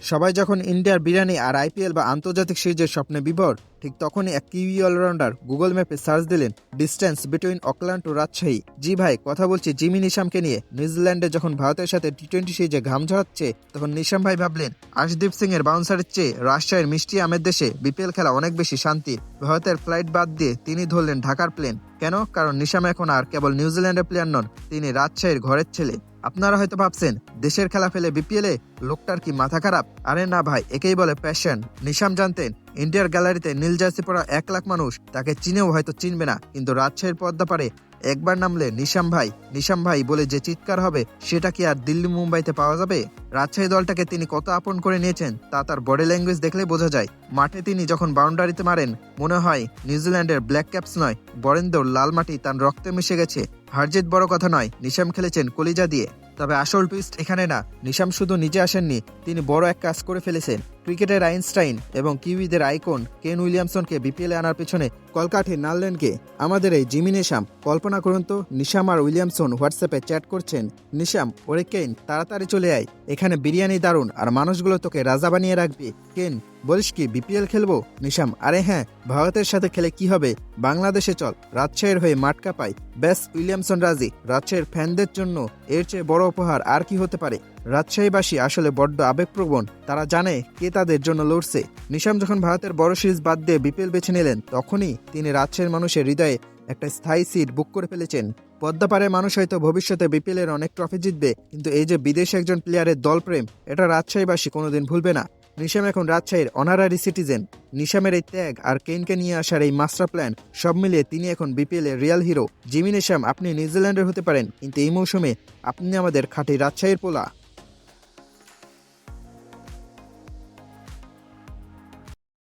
সবাই যখন ইন্ডিয়ার বিরিয়ানি আর আইপিএল বা আন্তর্জাতিক সিরিজের স্বপ্নে বিভোর, ঠিক তখনই এক কিউই অলরাউন্ডার গুগল ম্যাপে সার্চ দিলেন distance between Auckland to Rajshahi. জি ভাই, কথা বলছি জিমি নিশামকে নিয়ে। নিউজিল্যান্ডে যখন ভারতের সাথে টি-20 সিরিজে ঘাম ঝরাচ্ছে, তখন নিশাম ভাই ভাবলেন আশদীপ সিং এর বাউন্সারের চেয়ে রাজশাহীর মিষ্টি আমের দেশে বিপিএল খেলা অনেক বেশি শান্তির। ভারতের ফ্লাইট বাদ দিয়ে তিনি ধরলেন ঢাকার প্লেন। কেন? কারণ নিশাম এখন আর কেবল নিউজিল্যান্ডের প্লেয়ার নন, তিনি রাজশাহীর ঘরের ছেলে। আপনারা হয়তো ভাবছেন দেশের খেলা ফেলে বিপিএলে লোকটার কি মাথা খারাপ? আরে না ভাই, একেই বলে প্যাশন। নিশাম জানতেন ইন্ডিয়ার গ্যালারিতে নীল জার্সি পরা 1 লাখ মানুষ তাকে চিনেও হয়তো চিনবে না, কিন্তু রাজশাহীর পর্দা পারে একবার নামলে নিশাম ভাই বলে যে চিৎকার হবে, সেটা কি আর দিল্লি মুম্বাইতে পাওয়া যাবে? রাজশাহী দলটাকে তিনি কত আপন করে নিয়েছেন তা তার বডি ল্যাঙ্গুয়েজ দেখলে বোঝা যায়। মাঠে তিনি যখন বাউন্ডারিতে মারেন, মনে হয় নিউজিল্যান্ডের ব্ল্যাক ক্যাপস নয়, বরেন্দ্র লাল মাটি তার রক্তে মিশে গেছে। হারজিত বড় কথা নয়, নিশাম খেলেছেন কলিজা দিয়ে। তবে আসল টুইস্ট এখানে না, নিশাম শুধু নিজে আসেননি, তিনি বড় এক কাজ করে ফেলেছেন। ক্রিকেটের আইনস্টাইন এবং কিউইদের আইকন কেন উইলিয়ামসনকে বিপিএলে আনার পেছনে কলকাঠি নাড়লেন কে? আমাদের এই জিমি নিশাম। কল্পনা করুন তো, নিশাম আর উইলিয়ামসন হোয়াটসঅ্যাপে চ্যাট করছেন। নিশাম: ওরে কেন, তাড়াতাড়ি চলে আয়, এখানে বিরিয়ানি দারুণ আর মানুষগুলো তোকে রাজা বানিয়ে রাখবে। কেন: বলিস কি, বিপিএল খেলবো? নিশাম: আরে হ্যাঁ, ভারতের সাথে খেলে কি হবে, বাংলাদেশে চল, রাজশাহীর হয়ে মাঠ কাঁপাই। ব্যাস, উইলিয়ামসন রাজি। রাজশাহীর ফ্যানদের জন্য এর চেয়ে বড় উপহার আর কি হতে পারে? রাজশাহীবাসী আসলে বড্ড আবেগপ্রবণ, তারা জানে কে তাদের জন্য লড়ছে। নিশাম যখন ভারতের বড় সিরিজ বাদ দিয়ে বিপিএল বেছে নিলেন, তখনই তিনি রাজশাহীর মানুষের হৃদয়ে একটা স্থায়ী সিট বুক করে ফেলেছেন। পদ্মাপাড়ের মানুষ হয়তো ভবিষ্যতে বিপিএল এর অনেক ট্রফি জিতবে, কিন্তু এই যে বিদেশে একজন প্লেয়ারের দলপ্রেম, এটা রাজশাহীবাসী কোনোদিন ভুলবে না। নিশাম এখন রাজশাহীর অনারারি সিটিজেন। নিশামের এই ত্যাগ আর কেনকে নিয়ে আসার এই মাস্টার প্ল্যান, সব মিলিয়ে তিনি এখন বিপিএল এর রিয়াল হিরো। জিমি নিশাম, আপনি নিউজিল্যান্ডের হতে পারেন, কিন্তু এই মৌসুমে আপনি আমাদের খাঁটি রাজশাহীর পোলা।